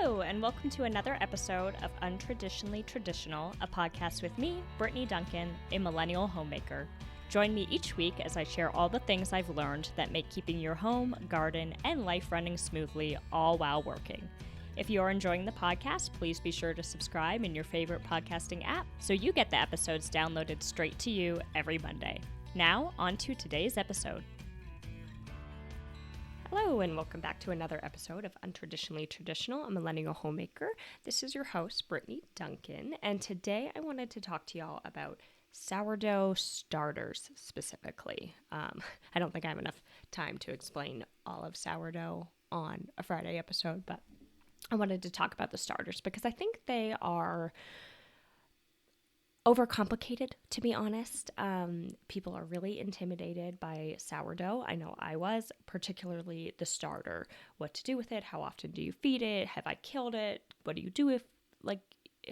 Hello, and welcome to another episode of Untraditionally Traditional, a podcast with me, Brittany Duncan, a millennial homemaker. Join me each week as I share all the things I've learned that make keeping your home, garden, and life running smoothly, all while working. If you are enjoying the podcast, please be sure to subscribe in your favorite podcasting app so you get the episodes downloaded straight to you every Monday. Now, on to today's episode. Hello, and welcome back to another episode of Untraditionally Traditional, a millennial homemaker. This is your host, Brittany Duncan, and today I wanted to talk to y'all about sourdough starters specifically. I don't think I have enough time to explain all of sourdough on a Friday episode, but I wanted to talk about the starters because I think they are overcomplicated, to be honest. People are really intimidated by sourdough. I know I was, particularly the starter. What to do with it? How often do you feed it? Have I killed it? What do you do if,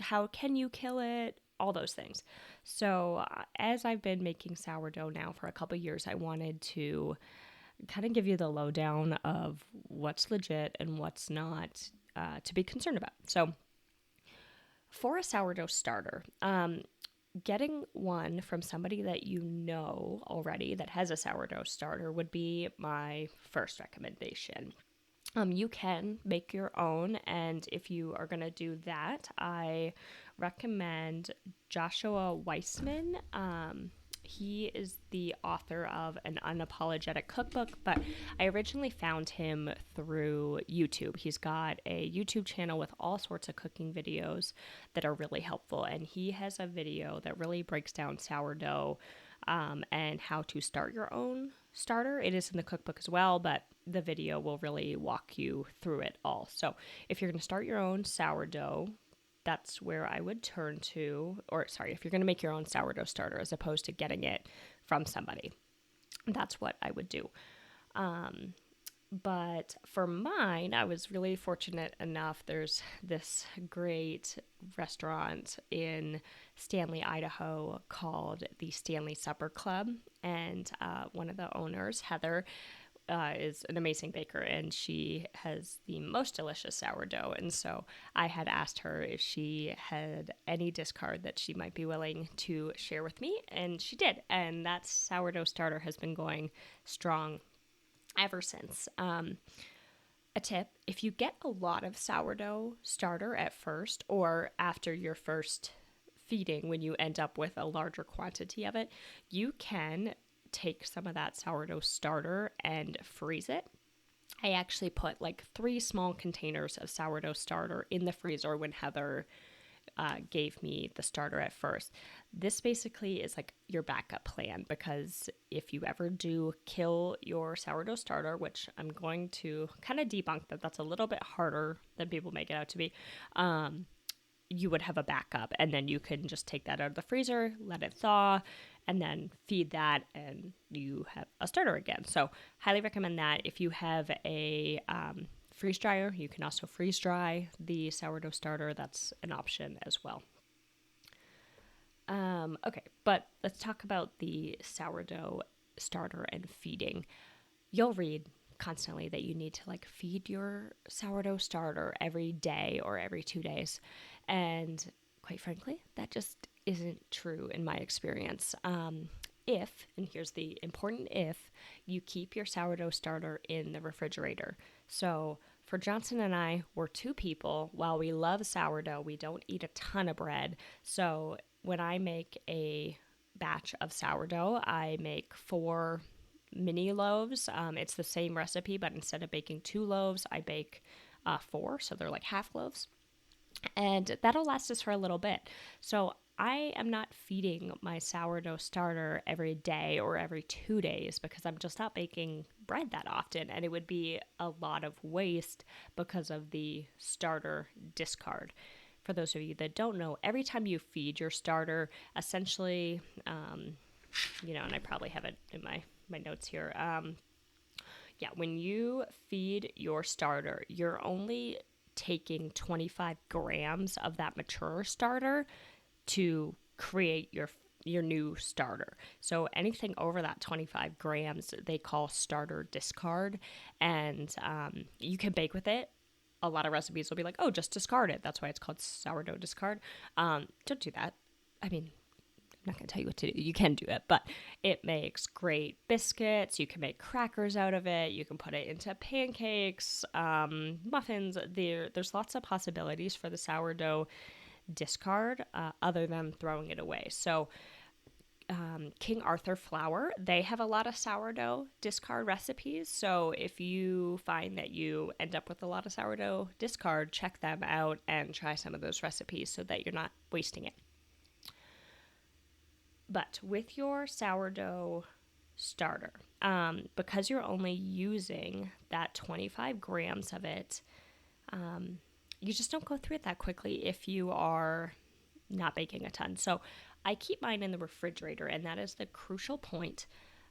how can you kill it? All those things. So as I've been making sourdough now for a couple years, I wanted to kind of give you the lowdown of what's legit and what's not to be concerned about. So for a sourdough starter, getting one from somebody that you know already that has a sourdough starter would be my first recommendation. You can make your own, and if you are going to do that, I recommend Joshua Weissman. He is the author of An Unapologetic Cookbook, but I originally found him through YouTube. He's got a YouTube channel with all sorts of cooking videos that are really helpful, and he has a video that really breaks down sourdough and how to start your own starter. It is in the cookbook as well, but the video will really walk you through it all. So if you're going to start your own sourdough, that's where I would turn to, if you're going to make your own sourdough starter as opposed to getting it from somebody, that's what I would do. But for mine, I was really fortunate enough. There's this great restaurant in Stanley, Idaho called the Stanley Supper Club. And one of the owners, Heather, is an amazing baker, and she has the most delicious sourdough. And so I had asked her if she had any discard that she might be willing to share with me, and she did. And that sourdough starter has been going strong ever since. A tip, if you get a lot of sourdough starter at first or after your first feeding, when you end up with a larger quantity of it, you can take some of that sourdough starter and freeze it. I actually put 3 small containers of sourdough starter in the freezer when Heather gave me the starter at first. This basically is your backup plan, because if you ever do kill your sourdough starter, which I'm going to kind of debunk that's a little bit harder than people make it out to be, you would have a backup, and then you can just take that out of the freezer, let it thaw, and then feed that, and you have a starter again. So highly recommend that. If you have a freeze dryer, you can also freeze dry the sourdough starter. That's an option as well. Okay, but let's talk about the sourdough starter and feeding. You'll read constantly that you need to feed your sourdough starter every day or every 2 days. And quite frankly, that just isn't true in my experience. If, and here's the important if, you keep your sourdough starter in the refrigerator. So for Johnson and I, we're 2 people. While we love sourdough, we don't eat a ton of bread. So when I make a batch of sourdough, I make 4 mini loaves. It's the same recipe, but instead of baking 2 loaves, I bake 4. So they're half loaves. And that'll last us for a little bit. So I am not feeding my sourdough starter every day or every 2 days because I'm just not baking bread that often. And it would be a lot of waste because of the starter discard. For those of you that don't know, every time you feed your starter, essentially, and I probably have it in my notes here. When you feed your starter, you're only taking 25 grams of that mature starter to create your new starter. So anything over that 25 grams, they call starter discard, and you can bake with it a lot of recipes will be like, oh, just discard it. That's why it's called sourdough discard. Don't do that. I mean, I'm not going to tell you what to do. You can do it, but it makes great biscuits. You can make crackers out of it. You can put it into pancakes, muffins. There's lots of possibilities for the sourdough discard other than throwing it away. So King Arthur flour, they have a lot of sourdough discard recipes. So if you find that you end up with a lot of sourdough discard, check them out and try some of those recipes so that you're not wasting it. But with your sourdough starter, because you're only using that 25 grams of it, you just don't go through it that quickly if you are not baking a ton. So I keep mine in the refrigerator, and that is the crucial point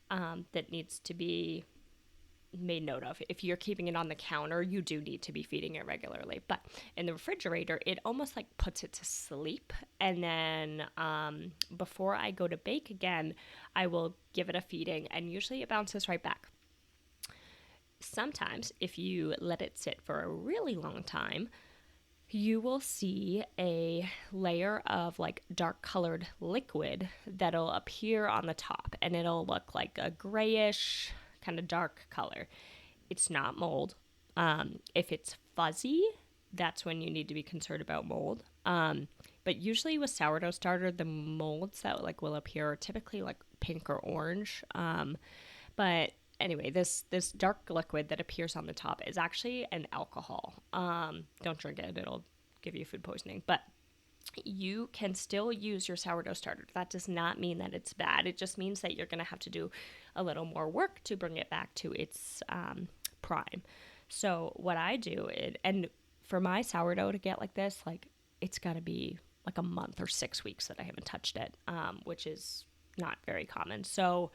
that needs to be made note of. If you're keeping it on the counter, you do need to be feeding it regularly. But in the refrigerator, it almost like puts it to sleep. And then before I go to bake again, I will give it a feeding, and usually it bounces right back. Sometimes, if you let it sit for a really long time, you will see a layer of like dark colored liquid that'll appear on the top, and it'll look like a grayish kind of dark color. It's not mold. If it's fuzzy, that's when you need to be concerned about mold. But usually with sourdough starter, the molds that like will appear are typically like pink or orange. But anyway, this dark liquid that appears on the top is actually an alcohol. Don't drink it. It'll give you food poisoning. But you can still use your sourdough starter. That does not mean that it's bad. It just means that you're going to have to do a little more work to bring it back to its prime. So what I do, and for my sourdough to get like this, like it's got to be like a month or 6 weeks that I haven't touched it, which is not very common. So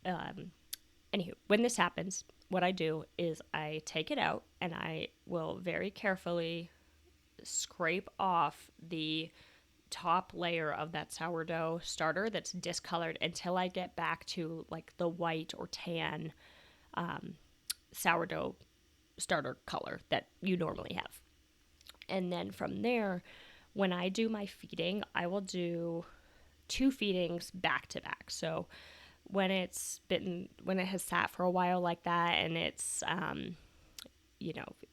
anywho, when this happens, what I do is I take it out and I will very carefully scrape off the top layer of that sourdough starter that's discolored until I get back to like the white or tan sourdough starter color that you normally have. And then from there, when I do my feeding, I will do 2 feedings back to back. So when it has sat for a while like that, and it's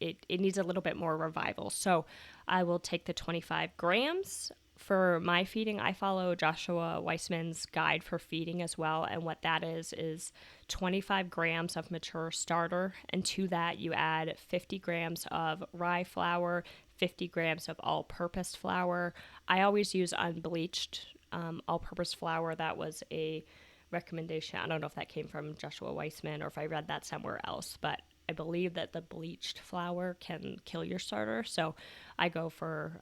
it needs a little bit more revival. So I will take the 25 grams for my feeding. I follow Joshua Weissman's guide for feeding as well. And what that is 25 grams of mature starter. And to that, you add 50 grams of rye flour, 50 grams of all-purpose flour. I always use unbleached all-purpose flour. That was a recommendation. I don't know if that came from Joshua Weissman or if I read that somewhere else, but I believe that the bleached flour can kill your starter. So I go for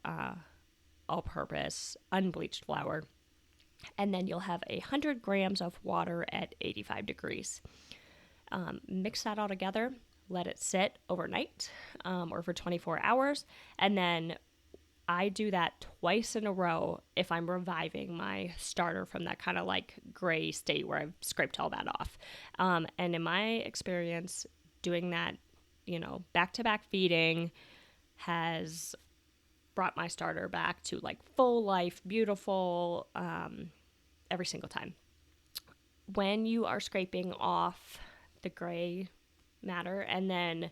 all-purpose unbleached flour. And then you'll have 100 grams of water at 85 degrees. Mix that all together, let it sit overnight or for 24 hours. And then I do that twice in a row if I'm reviving my starter from that kind of like gray state where I've scraped all that off. And in my experience, doing that, back-to-back feeding has brought my starter back to like full life, beautiful, every single time. When you are scraping off the gray matter and then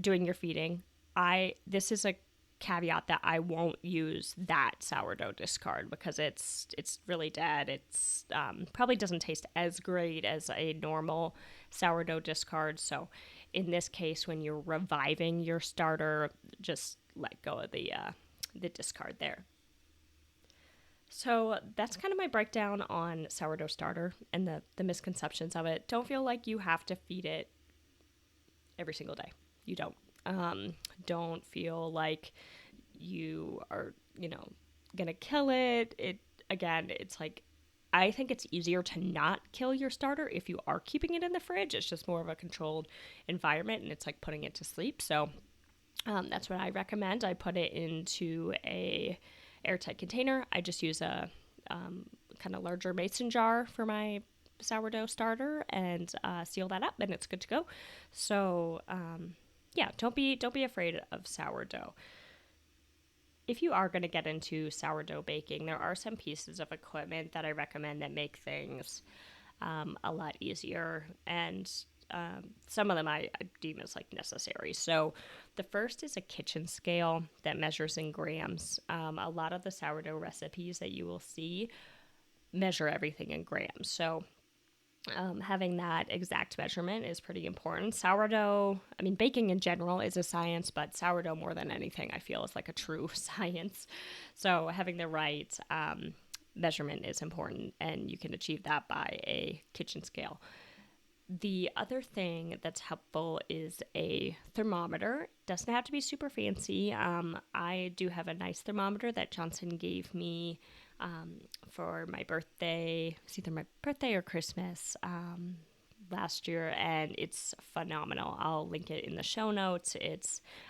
doing your feeding, this is a caveat that I won't use that sourdough discard because it's really dead. It's probably doesn't taste as great as a normal sourdough discard. So in this case, when you're reviving your starter, just let go of the discard there. So that's kind of my breakdown on sourdough starter and the misconceptions of it. Don't feel like you have to feed it every single day. You don't. Don't feel like you are, gonna kill it. It's like, I think it's easier to not kill your starter if you are keeping it in the fridge. It's just more of a controlled environment, and it's like putting it to sleep. So that's what I recommend. I put it into a airtight container. I just use a kind of larger mason jar for my sourdough starter and seal that up, and it's good to go. So yeah, don't be afraid of sourdough. If you are going to get into sourdough baking, there are some pieces of equipment that I recommend that make things a lot easier, and some of them I deem as like necessary. So the first is a kitchen scale that measures in grams. A lot of the sourdough recipes that you will see measure everything in grams. So having that exact measurement is pretty important. Sourdough, I mean, baking in general is a science, but sourdough more than anything, I feel, is like a true science. So having the right measurement is important, and you can achieve that by a kitchen scale. The other thing that's helpful is a thermometer. Doesn't have to be super fancy. I do have a nice thermometer that Johnson gave me for my birthday. It's either my birthday or Christmas last year, and it's phenomenal. I'll link it in the show notes.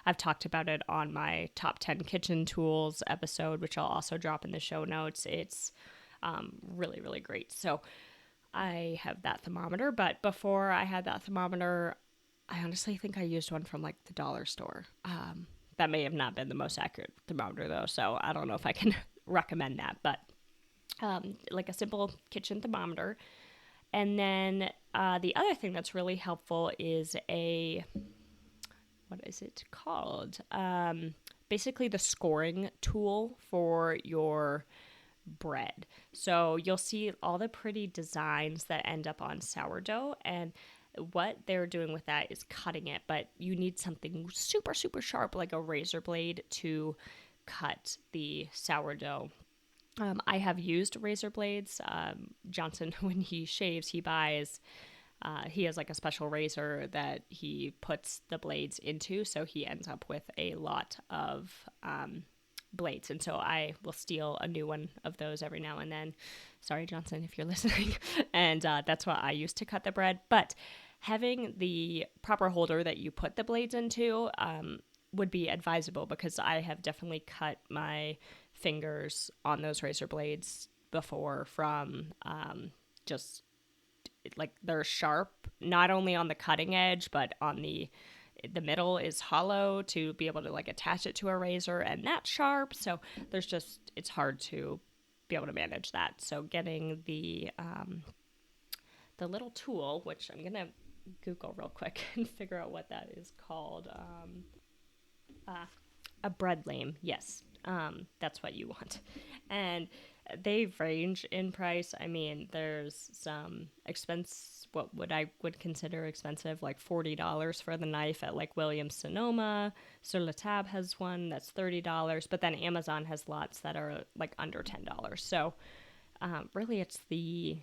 I've talked about it on my top 10 kitchen tools episode, which I'll also drop in the show notes. It's really, really great. So I have that thermometer, but before I had that thermometer, I honestly think I used one from like the dollar store. That may have not been the most accurate thermometer though, so I don't know if I can recommend that, but like a simple kitchen thermometer. And then the other thing that's really helpful is what is it called? Basically the scoring tool for your bread. So you'll see all the pretty designs that end up on sourdough, and what they're doing with that is cutting it, but you need something super, super sharp like a razor blade to cut the sourdough. I have used razor blades. Johnson, when he shaves, he has like a special razor that he puts the blades into, so he ends up with a lot of blades, and so I will steal a new one of those every now and then. Sorry, Johnson, if you're listening. And that's what I use to cut the bread. But having the proper holder that you put the blades into would be advisable, because I have definitely cut my fingers on those razor blades before from just like they're sharp, not only on the cutting edge, but on the middle is hollow to be able to like attach it to a razor, and that's sharp. So it's hard to be able to manage that. So getting the little tool, which I'm gonna Google real quick and figure out what that is called. A bread lame, yes. That's what you want. And they range in price. I mean, there's some what I would consider expensive, like $40 for the knife at like Williams Sonoma. Sourdough has one that's $30, but then Amazon has lots that are like under $10. So really it's the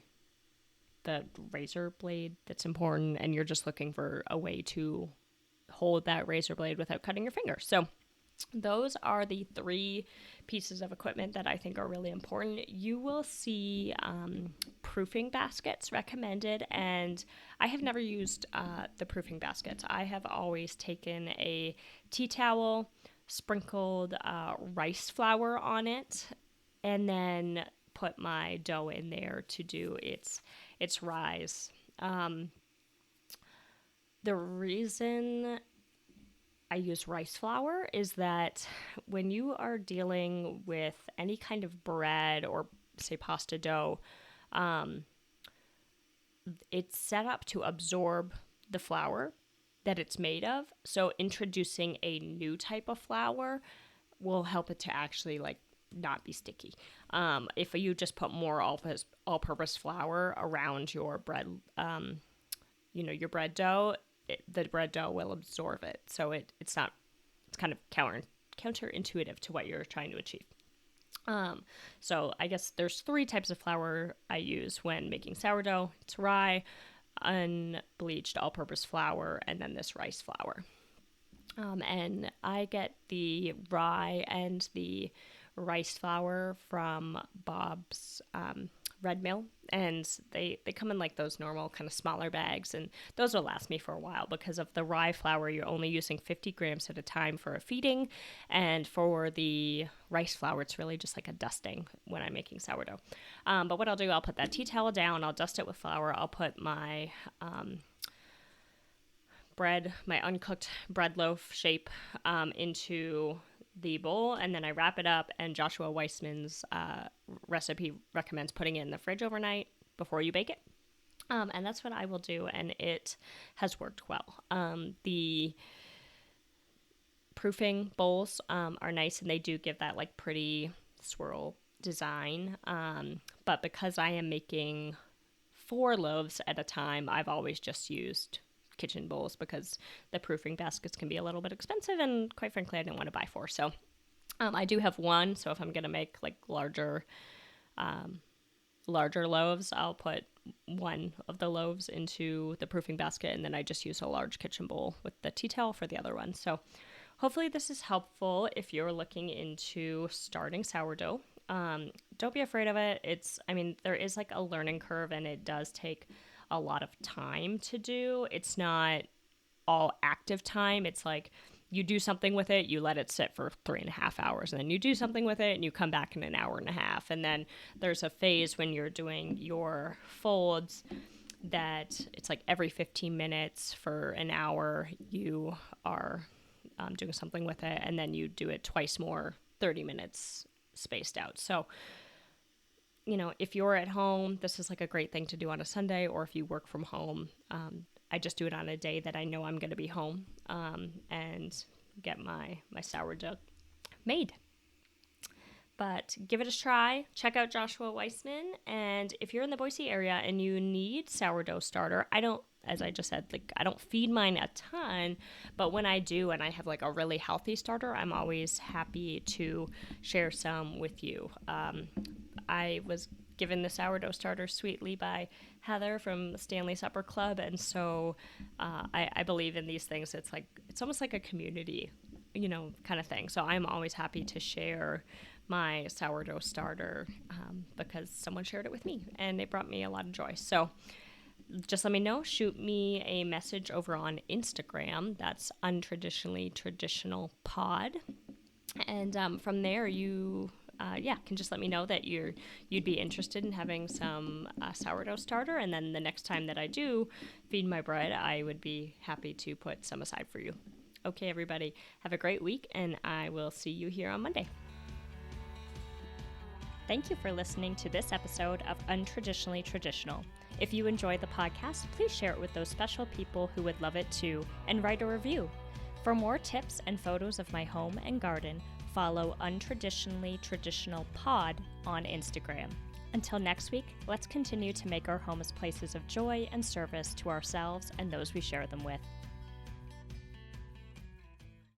razor blade that's important, and you're just looking for a way to hold that razor blade without cutting your finger. So those are the 3 pieces of equipment that I think are really important. You will see proofing baskets recommended, and I have never used the proofing baskets. I have always taken a tea towel, sprinkled rice flour on it, and then put my dough in there to do its rise. The reason I use rice flour is that when you are dealing with any kind of bread or say pasta dough, it's set up to absorb the flour that it's made of. So introducing a new type of flour will help it to actually like not be sticky. If you just put more all-purpose flour around your bread, your bread dough, the bread dough will absorb it. So it's kind of counterintuitive to what you're trying to achieve. So I guess there's 3 types of flour I use when making sourdough. It's rye, unbleached all-purpose flour, and then this rice flour. And I get the rye and the rice flour from Bob's Red Mill, and they come in like those normal kind of smaller bags, and those will last me for a while. Because of the rye flour, you're only using 50 grams at a time for a feeding, and for the rice flour, it's really just like a dusting when I'm making sourdough. But what I'll do, I'll put that tea towel down, I'll dust it with flour, I'll put my my uncooked bread loaf shape into the bowl, and then I wrap it up, and Joshua Weissman's recipe recommends putting it in the fridge overnight before you bake it. And that's what I will do, and it has worked well. The proofing bowls are nice, and they do give that like pretty swirl design. But because I am making 4 loaves at a time, I've always just used kitchen bowls because the proofing baskets can be a little bit expensive, and quite frankly, I didn't want to buy 4. So I do have one. So if I'm going to make like larger loaves, I'll put one of the loaves into the proofing basket, and then I just use a large kitchen bowl with the tea towel for the other one. So hopefully this is helpful if you're looking into starting sourdough. Don't be afraid of it. There is like a learning curve, and it does take a lot of time to do. It's not all active time. It's like you do something with it, you let it sit for 3.5 hours, and then you do something with it and you come back in an hour and a half. And then there's a phase when you're doing your folds that it's like every 15 minutes for an hour you are doing something with it, and then you do it twice more, 30 minutes spaced out. So, if you're at home, this is like a great thing to do on a Sunday, or if you work from home, I just do it on a day that I know I'm going to be home and get my sourdough made. But give it a try. Check out Joshua Weissman. And if you're in the Boise area and you need sourdough starter, as I just said, I don't feed mine a ton, but when I do and I have like a really healthy starter, I'm always happy to share some with you. I was given the sourdough starter sweetly by Heather from the Stanley Supper Club, and so I believe in these things. It's almost like a community, kind of thing. So I'm always happy to share my sourdough starter because someone shared it with me, and it brought me a lot of joy. So just let me know. Shoot me a message over on Instagram. That's Untraditionally Traditional Pod, and from there you can just let me know that you'd be interested in having some sourdough starter, and then the next time that I do feed my bread, I would be happy to put some aside for you. Okay, everybody, have a great week, and I will see you here on Monday. Thank you for listening to this episode of Untraditionally Traditional. If you enjoyed the podcast, please share it with those special people who would love it too, and write a review. For more tips and photos of my home and garden, follow Untraditionally Traditional Pod on Instagram. Until next week, let's continue to make our homes places of joy and service to ourselves and those we share them with.